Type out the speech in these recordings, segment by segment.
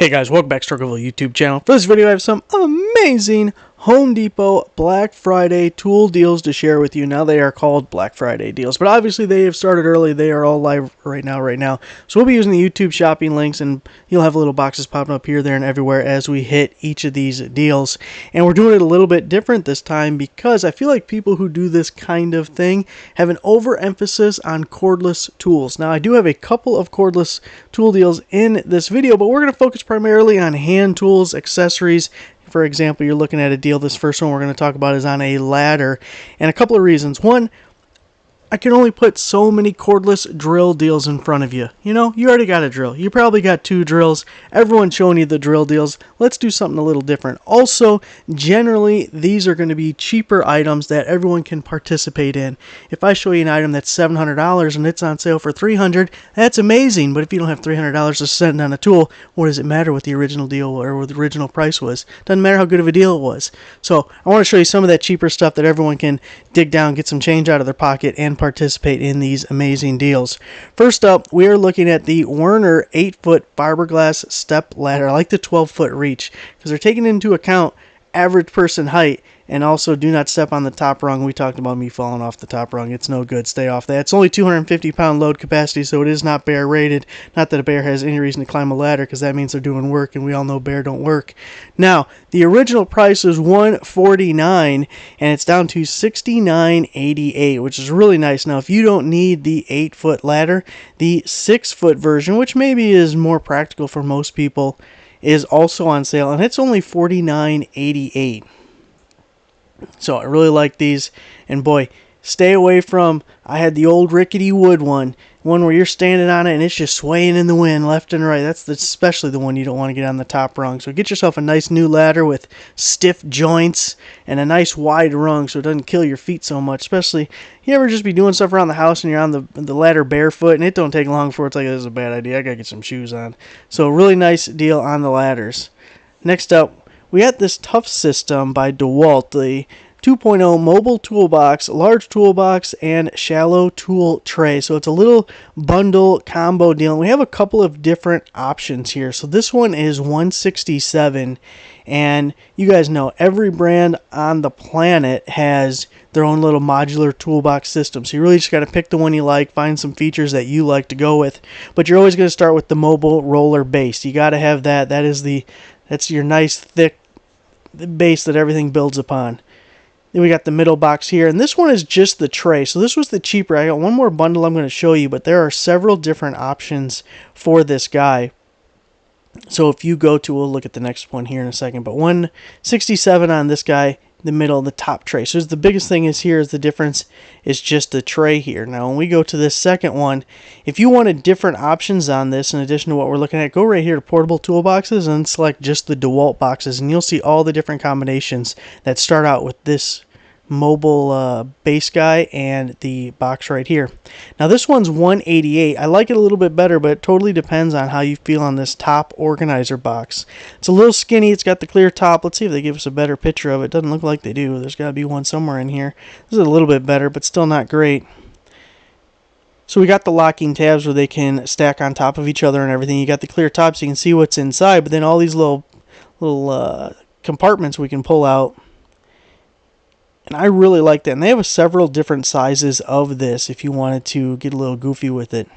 Hey guys, welcome back to Rockford YouTube channel. For this video I have some amazing Home Depot Black Friday tool deals to share with you. Now they are called Black Friday deals, but obviously they have started early. They are all live right now. So we'll be using the YouTube shopping links, and you'll have little boxes popping up here, there, and everywhere as we hit each of these deals. And we're doing it a little bit different this time because I feel like people who do this kind of thing have an overemphasis on cordless tools. Now I do have a couple of cordless tool deals in this video, but we're going to focus primarily on hand tools, accessories. For example, you're looking at a deal. This first one we're going to talk about is on a ladder, and a couple of reasons. One, I can only put so many cordless drill deals in front of you. You know, you already got a drill. You probably got two drills. Everyone's showing you the drill deals. Let's do something a little different. Also, generally, these are going to be cheaper items that everyone can participate in. If I show you an item that's $700 and it's on sale for $300, that's amazing. But if you don't have $300 to spend on a tool, what does it matter what the original deal or what the original price was? Doesn't matter how good of a deal it was. So I want to show you some of that cheaper stuff that everyone can dig down, get some change out of their pocket, and participate in these amazing deals. First up, we are looking at the Werner 8-foot fiberglass step ladder. I like the 12-foot reach because they're taking into account average person height, and also do not step on the top rung. We talked about me falling off the top rung. It's no good. Stay off that. It's only 250-pound load capacity, so it is not bear rated. Not that a bear has any reason to climb a ladder, because that means they're doing work, and we all know bear don't work. Now, the original price is $149, and it's down to $69.88, which is really nice. Now, if you don't need the 8-foot ladder, the 6-foot version, which maybe is more practical for most people, is also on sale, and it's only $49.88. So I really like these, and boy, stay away from, I had the old rickety wood one where you're standing on it and it's just swaying in the wind left and right. That's especially the one you don't want to get on the top rung. So get yourself a nice new ladder with stiff joints and a nice wide rung so it doesn't kill your feet so much. Especially, you ever just be doing stuff around the house and you're on the ladder barefoot, and it don't take long before it's like, this is a bad idea, I gotta get some shoes on. So really nice deal on the ladders. Next up, we got this Tough System by DeWalt, the 2.0 mobile toolbox, large toolbox, and shallow tool tray. So it's a little bundle combo deal. And we have a couple of different options here. So this one is $167, and you guys know every brand on the planet has their own little modular toolbox system. So you really just got to pick the one you like, find some features that you like to go with. But you're always going to start with the mobile roller base. You got to have that. That's your nice thick base that everything builds upon. Then we got the middle box here, and this one is just the tray. So this was the cheaper. I got one more bundle I'm going to show you, but there are several different options for this guy. So if you go to, we'll look at the next one here in a second, but $167 on this guy, the middle, the top tray. So the biggest thing is here is the difference is just the tray here. Now when we go to this second one, if you wanted different options on this in addition to what we're looking at, go right here to portable toolboxes and select just the DeWalt boxes, and you'll see all the different combinations that start out with this mobile base guy and the box right here. Now this one's $188. I like it a little bit better, but it totally depends on how you feel on this top organizer box. It's a little skinny. It's got the clear top. Let's see if they give us a better picture of it. Doesn't look like they do. There's got to be one somewhere in here. This is a little bit better, but still not great. So we got the locking tabs where they can stack on top of each other and everything. You got the clear top so you can see what's inside, but then all these little compartments we can pull out. And I really like that. And they have several different sizes of this if you wanted to get a little goofy with it.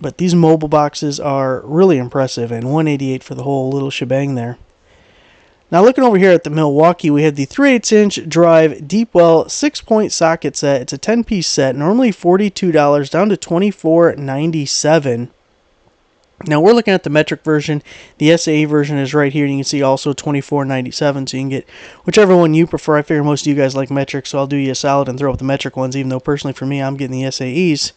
But these mobile boxes are really impressive, and $188 for the whole little shebang there. Now looking over here at the Milwaukee, we have the 3/8" drive deep well 6-point socket set. It's a 10-piece set, normally $42, down to $24.97. Now we're looking at the metric version. The SAE version is right here. You can see also $24.97, so you can get whichever one you prefer. I figure most of you guys like metric, so I'll do you a solid and throw up the metric ones, even though personally for me I'm getting the SAEs.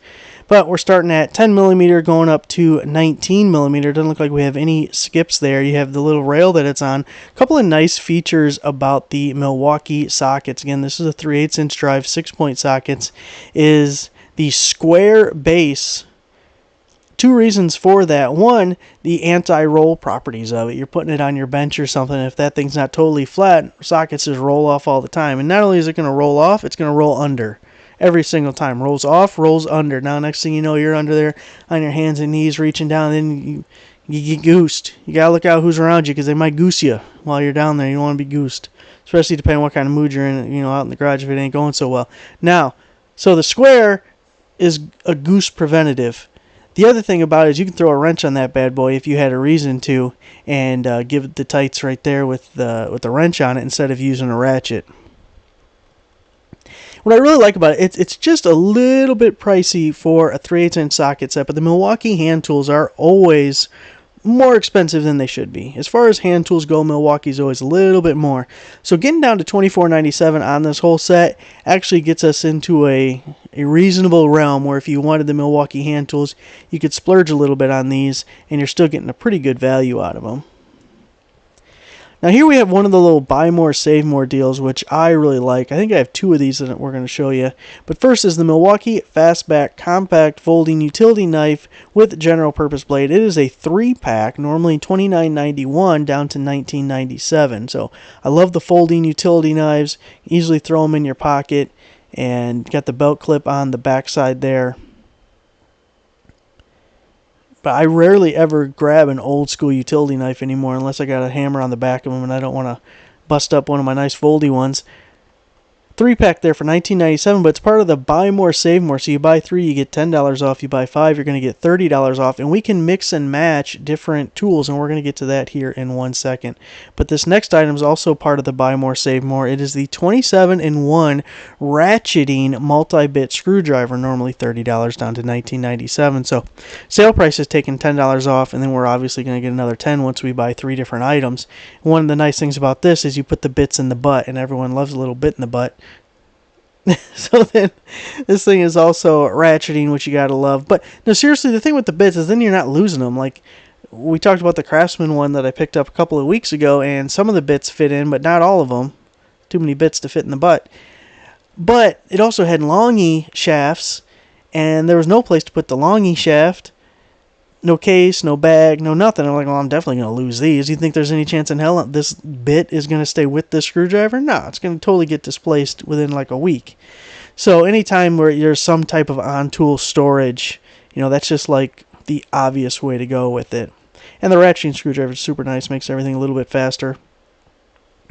But we're starting at 10mm going up to 19mm. Doesn't look like we have any skips there. You have the little rail that it's on. A couple of nice features about the Milwaukee sockets. Again, this is a 3/8" drive, 6-point sockets. Is the square base. Two reasons for that. One, the anti-roll properties of it. You're putting it on your bench or something. If that thing's not totally flat, sockets just roll off all the time. And not only is it going to roll off, it's going to roll under. every single time. Rolls off, rolls under. Now next thing you know, you're under there on your hands and knees reaching down, and then you get goosed. You gotta look out who's around you because they might goose you while you're down there. You don't want to be goosed, especially depending on what kind of mood you're in, out in the garage if it ain't going so well. Now, so the square is a goose preventative. The other thing about it is you can throw a wrench on that bad boy if you had a reason to, and give it the tights right there with the wrench on it instead of using a ratchet. What I really like about it, it's just a little bit pricey for a 3/8" socket set, but the Milwaukee hand tools are always more expensive than they should be. As far as hand tools go, Milwaukee's always a little bit more. So getting down to $24.97 on this whole set actually gets us into a reasonable realm where if you wanted the Milwaukee hand tools, you could splurge a little bit on these and you're still getting a pretty good value out of them. Now here we have one of the little buy more, save more deals, which I really like. I think I have two of these that we're going to show you. But first is the Milwaukee Fastback Compact Folding Utility Knife with General Purpose Blade. It is a 3-pack, normally $29.91 down to $19.97. So I love the folding utility knives. Easily throw them in your pocket and got the belt clip on the back side there. But I rarely ever grab an old school utility knife anymore unless I got a hammer on the back of them and I don't want to bust up one of my nice foldy ones. 3-pack there for $19.97, but it's part of the buy more, save more. So you buy 3, you get $10 off. You buy 5, you're going to get $30 off. And we can mix and match different tools, and we're going to get to that here in 1 second. But this next item is also part of the buy more, save more. It is the 27-in-1 ratcheting multi-bit screwdriver, normally $30 down to $19.97. So sale price is taking $10 off, and then we're obviously going to get another $10 once we buy 3 different items. One of the nice things about this is you put the bits in the butt, and everyone loves a little bit in the butt. So then this thing is also ratcheting, which you gotta love. But no, seriously, the thing with the bits is then you're not losing them. Like we talked about the Craftsman one that I picked up a couple of weeks ago, and some of the bits fit in, but not all of them. Too many bits to fit in the butt. But it also had longy shafts, and there was no place to put the longy shaft. No case, no bag, no nothing. I'm like, well, I'm definitely going to lose these. You think there's any chance in hell this bit is going to stay with this screwdriver? No, it's going to totally get displaced within like a week. So anytime where there's some type of on-tool storage, that's just like the obvious way to go with it. And the ratcheting screwdriver is super nice, makes everything a little bit faster.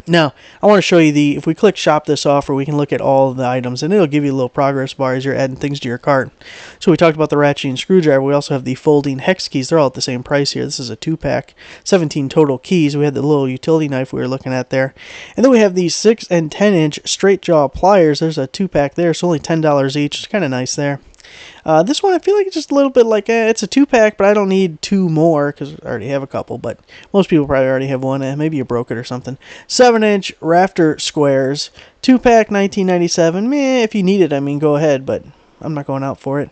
Now, I want to show you if we click shop this offer, we can look at all of the items, and it'll give you a little progress bar as you're adding things to your cart. So we talked about the ratcheting screwdriver. We also have the folding hex keys. They're all at the same price here. This is a 2-pack, 17 total keys. We had the little utility knife we were looking at there. And then we have these 6 and 10-inch straight jaw pliers. There's a 2-pack there, so only $10 each. It's kind of nice there. This one I feel like it's just a little bit like, it's a 2-pack, but I don't need 2 more because I already have a couple, but most people probably already have one. Maybe you broke it or something. 7-inch rafter squares, 2-pack, $19.97. Meh, if you need it, I mean, go ahead, but I'm not going out for it.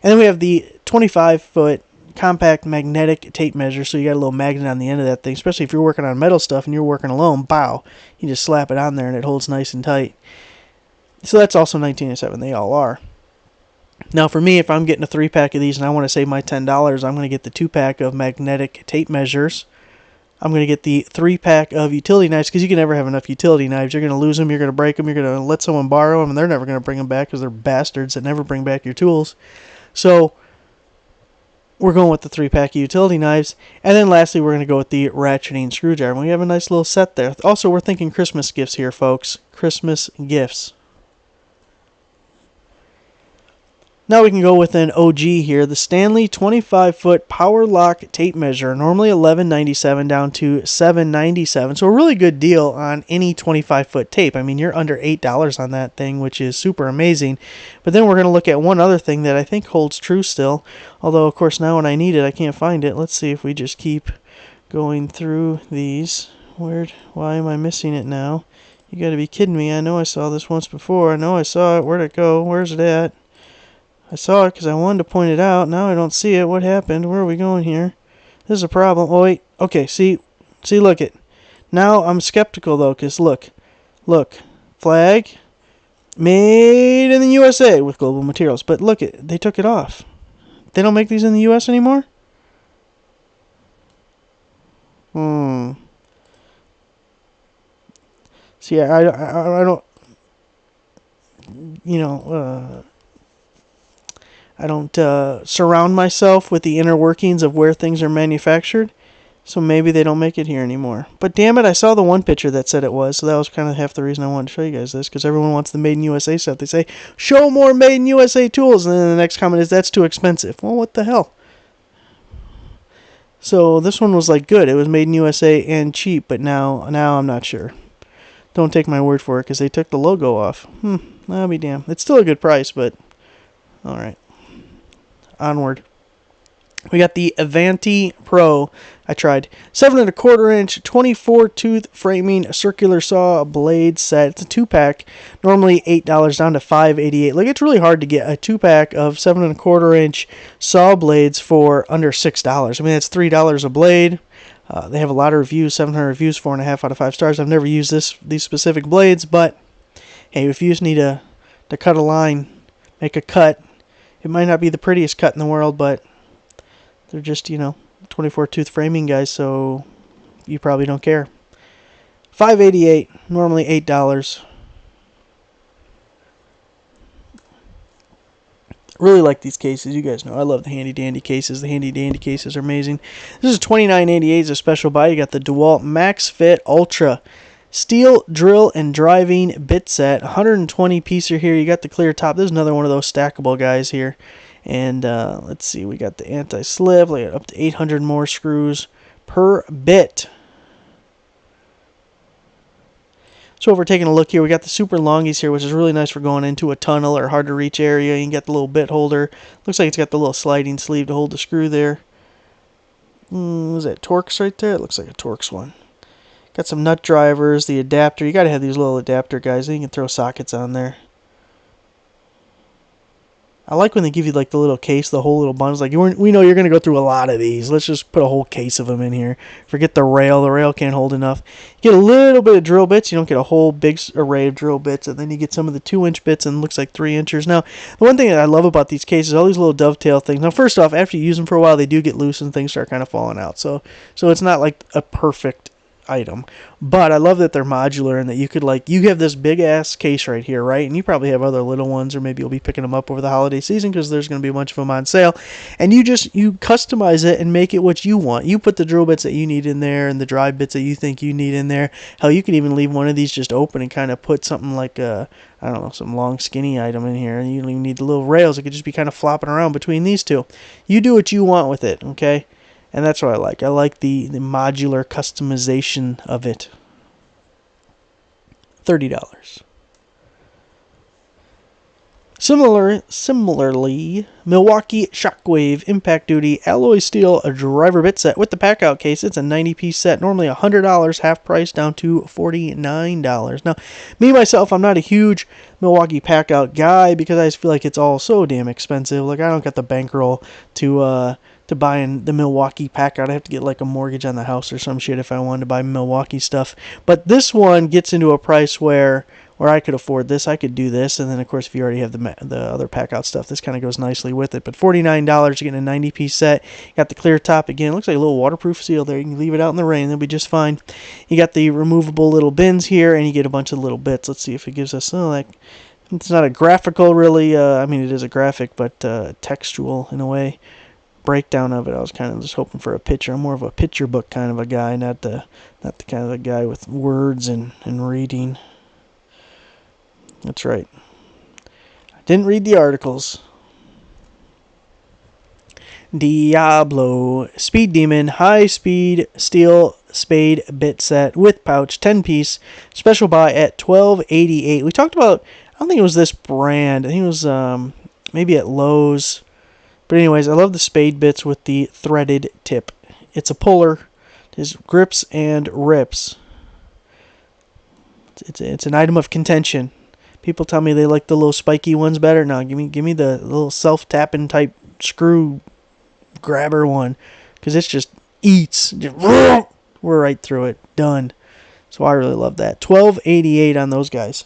And then we have the 25-foot compact magnetic tape measure, so you got a little magnet on the end of that thing, especially if you're working on metal stuff and you're working alone. Bow, you just slap it on there and it holds nice and tight. So that's also $19.97. They all are. Now for me, if I'm getting a 3-pack of these and I want to save my $10, I'm going to get the 2-pack of magnetic tape measures. I'm going to get the 3-pack of utility knives because you can never have enough utility knives. You're going to lose them, you're going to break them, you're going to let someone borrow them, and they're never going to bring them back because they're bastards that never bring back your tools. So we're going with the 3-pack of utility knives. And then lastly, we're going to go with the ratcheting screwdriver. We have a nice little set there. Also, we're thinking Christmas gifts here, folks. Christmas gifts. Now we can go with an OG here, the Stanley 25-foot power lock tape measure, normally $11.97 down to $7.97. So a really good deal on any 25-foot tape. I mean, you're under $8 on that thing, which is super amazing. But then we're going to look at one other thing that I think holds true still. Although, of course, now when I need it, I can't find it. Let's see if we just keep going through these. Why am I missing it now? You got to be kidding me. I know I saw this once before. I know I saw it. Where'd it go? Where's it at? I saw it because I wanted to point it out. Now I don't see it. What happened? Where are we going here? This is a problem. Oh, wait. Okay, see, look it. Now I'm skeptical, though, because look. Flag. Made in the USA with global materials. But look it. They took it off. They don't make these in the US anymore? See, I don't... I don't surround myself with the inner workings of where things are manufactured. So maybe they don't make it here anymore. But damn it, I saw the one picture that said it was, so that was kind of half the reason I wanted to show you guys this, because everyone wants the Made in USA stuff. They say, show more Made in USA tools, and then the next comment is, that's too expensive. Well, what the hell? So this one was like good. It was Made in USA and cheap, but now I'm not sure. Don't take my word for it, because they took the logo off. I'll be damned. It's still a good price, but alright. Onward. We got the Avanti Pro. I tried 7 1/4 inch, 24 tooth framing circular saw blade set. It's a 2-pack. Normally $8 down to $5.88. Like, it's really hard to get a 2-pack of 7 1/4 inch saw blades for under $6. I mean, that's $3 a blade. They have a lot of reviews, 700 reviews, 4.5 out of 5 stars. I've never used these specific blades, but hey, if you just need to cut a line, make a cut, it might not be the prettiest cut in the world, but they're just, 24 tooth framing guys, so you probably don't care. $5.88, normally $8. Really like these cases. You guys know I love the handy dandy cases. The handy dandy cases are amazing. This is $29.88. It's a special buy. You got the DeWalt Max Fit Ultra steel drill and driving bit set. 120 piecer here. You got the clear top. There's another one of those stackable guys here. And let's see, we got the anti-slip, like up to 800 more screws per bit. So if we're taking a look here, we got the super longies here, which is really nice for going into a tunnel or hard to reach area. You can get the little bit holder. Looks like it's got the little sliding sleeve to hold the screw there. Was that Torx right there? It looks like a Torx one. Got some nut drivers, the adapter. You got to have these little adapter guys. Then you can throw sockets on there. I like when they give you like the little case, the whole little bundles. Like, we know you're going to go through a lot of these. Let's just put a whole case of them in here. Forget the rail. The rail can't hold enough. You get a little bit of drill bits. You don't get a whole big array of drill bits. And then you get some of the 2-inch bits, and it looks like 3 inches. Now, the one thing that I love about these cases, all these little dovetail things. Now, first off, after you use them for a while, they do get loose and things start kind of falling out. So it's not like a perfect item, but I love that they're modular and that you could, like, you have this big ass case right here, right? And you probably have other little ones, or maybe you'll be picking them up over the holiday season because there's going to be a bunch of them on sale, and you customize it and make it what you want. You put the drill bits that you need in there and the drive bits that you think you need in there. Hell, you could even leave one of these just open and kind of put something like I don't know, some long skinny item in here, and you don't even need the little rails. It could just be kind of flopping around between these two. You do what you want with it, okay? And that's what I like. I like the modular customization of it. $30. Similarly, Milwaukee Shockwave Impact Duty Alloy Steel Driver Bit Set with the pack-out case. It's a 90-piece set. Normally $100, half price down to $49. Now, me, myself, I'm not a huge Milwaukee pack-out guy because I just feel like it's all so damn expensive. Like, I don't got the bankroll to buying the Milwaukee pack-out. I have to get like a mortgage on the house or some shit if I wanted to buy Milwaukee stuff. But this one gets into a price where I could afford this. I could do this, and then of course if you already have the other pack-out stuff, this kind of goes nicely with it. But $49, you're getting a 90-piece set. You got the clear top again. It looks like a little waterproof seal there. You can leave it out in the rain. They'll be just fine. You got the removable little bins here, and you get a bunch of little bits. Let's see if it gives us it's not a graphical really. I mean, it is a graphic, but textual in a way. Breakdown of it. I was kind of just hoping for a picture. I'm more of a picture book kind of a guy, not the kind of a guy with words and reading. That's right. I didn't read the articles. Diablo Speed Demon High Speed Steel Spade Bit Set with pouch, 10-piece, special buy at $12.88. We talked about, I don't think it was this brand. I think it was maybe at Lowe's. But anyways, I love the spade bits with the threaded tip. It's a puller. It grips and rips. It's an item of contention. People tell me they like the little spiky ones better. No, give me the little self-tapping type screw grabber one, because it's just eats. We're right through it. Done. So I really love that. $12.88 on those guys.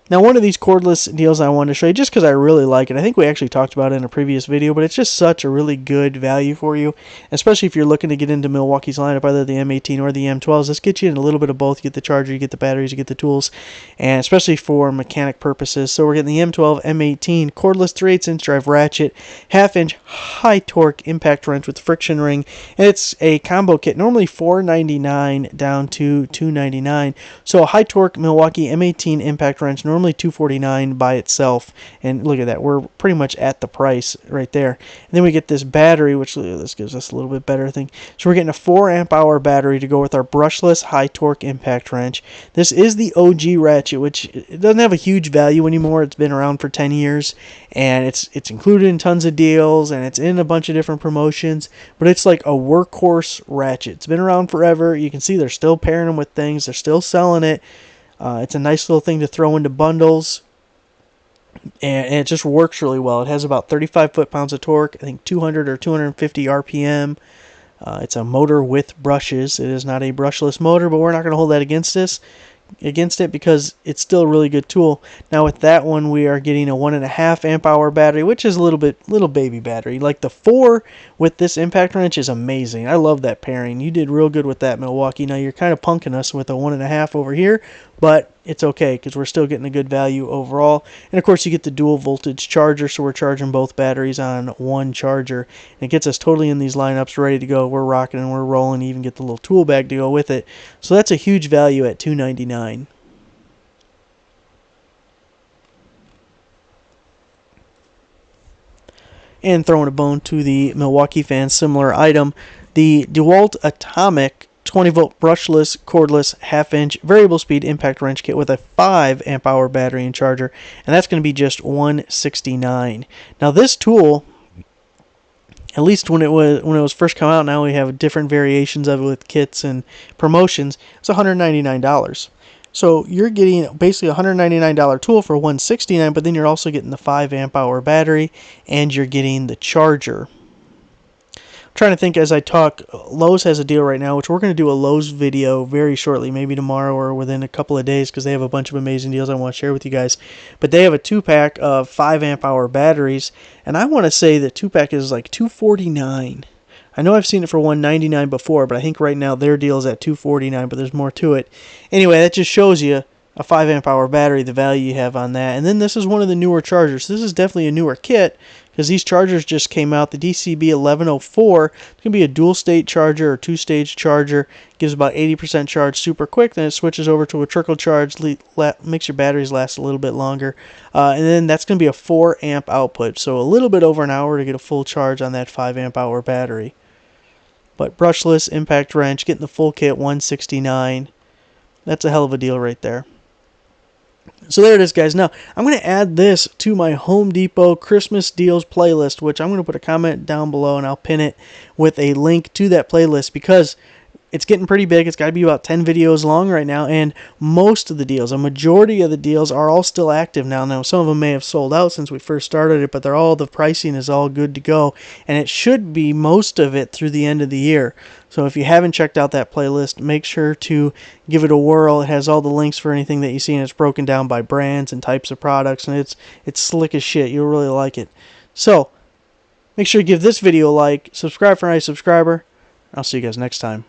Now, one of these cordless deals I wanted to show you just because I really like it. I think we actually talked about it in a previous video, but it's just such a really good value for you, especially if you're looking to get into Milwaukee's lineup, either the M18 or the M12s. This gets you in a little bit of both. You get the charger, you get the batteries, you get the tools, and especially for mechanic purposes. So we're getting the M12 M18 cordless 3/8" drive ratchet, 1/2" high torque impact wrench with friction ring, and it's a combo kit, normally $499 down to $299. So a high torque Milwaukee M18 impact wrench, normally $249 by itself, and look at that, we're pretty much at the price right there. And then we get this battery, which this gives us a little bit better thing. So we're getting a 4 amp-hour battery to go with our brushless high torque impact wrench. This is the OG ratchet, which it doesn't have a huge value anymore. It's been around for 10 years, and it's included in tons of deals, and it's in a bunch of different promotions, but it's like a workhorse ratchet. It's been around forever. You can see they're still pairing them with things. They're still selling it. It's a nice little thing to throw into bundles, and it just works really well. It has about 35 foot-pounds of torque, I think 200 or 250 RPM. It's a motor with brushes. It is not a brushless motor, but we're not going to hold that against it because it's still a really good tool. Now with that one, we are getting a 1.5 amp-hour battery, which is a little baby battery. Like the 4 with this impact wrench is amazing. I love that pairing. You did real good with that, Milwaukee. Now you're kind of punking us with a 1.5 over here, but it's okay because we're still getting a good value overall. And of course you get the dual voltage charger, so we're charging both batteries on one charger, and it gets us totally in these lineups ready to go. We're rocking and we're rolling. You even get the little tool bag to go with it. So that's a huge value at $299. And throwing a bone to the Milwaukee fans, similar item, the DeWalt Atomic 20-volt brushless, cordless, 1/2" variable speed impact wrench kit with a 5 amp-hour battery and charger, and that's going to be just $169. Now this tool, at least when it was first come out, now we have different variations of it with kits and promotions. It's $199. So you're getting basically a $199 tool for $169, but then you're also getting the 5 amp-hour battery and you're getting the charger. Trying to think as I talk, Lowe's has a deal right now, which we're going to do a Lowe's video very shortly, maybe tomorrow or within a couple of days, because they have a bunch of amazing deals I want to share with you guys. But they have a 2-pack of 5 amp-hour batteries, and I want to say that 2-pack is like $249. I know I've seen it for $199 before, but I think right now their deal is at $249, but there's more to it. Anyway, that just shows you a 5 amp-hour battery, the value you have on that. And then this is one of the newer chargers. This is definitely a newer kit because these chargers just came out. The DCB 1104, it's going to be a dual state charger or 2-stage charger. Gives about 80% charge super quick. Then it switches over to a trickle charge, makes your batteries last a little bit longer. And then that's going to be a 4-amp output. So a little bit over an hour to get a full charge on that 5 amp-hour battery. But brushless, impact wrench, getting the full kit, $169. That's a hell of a deal right there. So there it is, guys. Now, I'm going to add this to my Home Depot Christmas Deals playlist, which I'm going to put a comment down below, and I'll pin it with a link to that playlist because it's getting pretty big. It's got to be about 10 videos long right now, and most of the deals, a majority of the deals are all still active now. Now, some of them may have sold out since we first started it, but the pricing is all good to go, and it should be most of it through the end of the year. So if you haven't checked out that playlist, make sure to give it a whirl. It has all the links for anything that you see, and it's broken down by brands and types of products, and it's slick as shit. You'll really like it. So make sure to give this video a like, subscribe for a nice subscriber. I'll see you guys next time.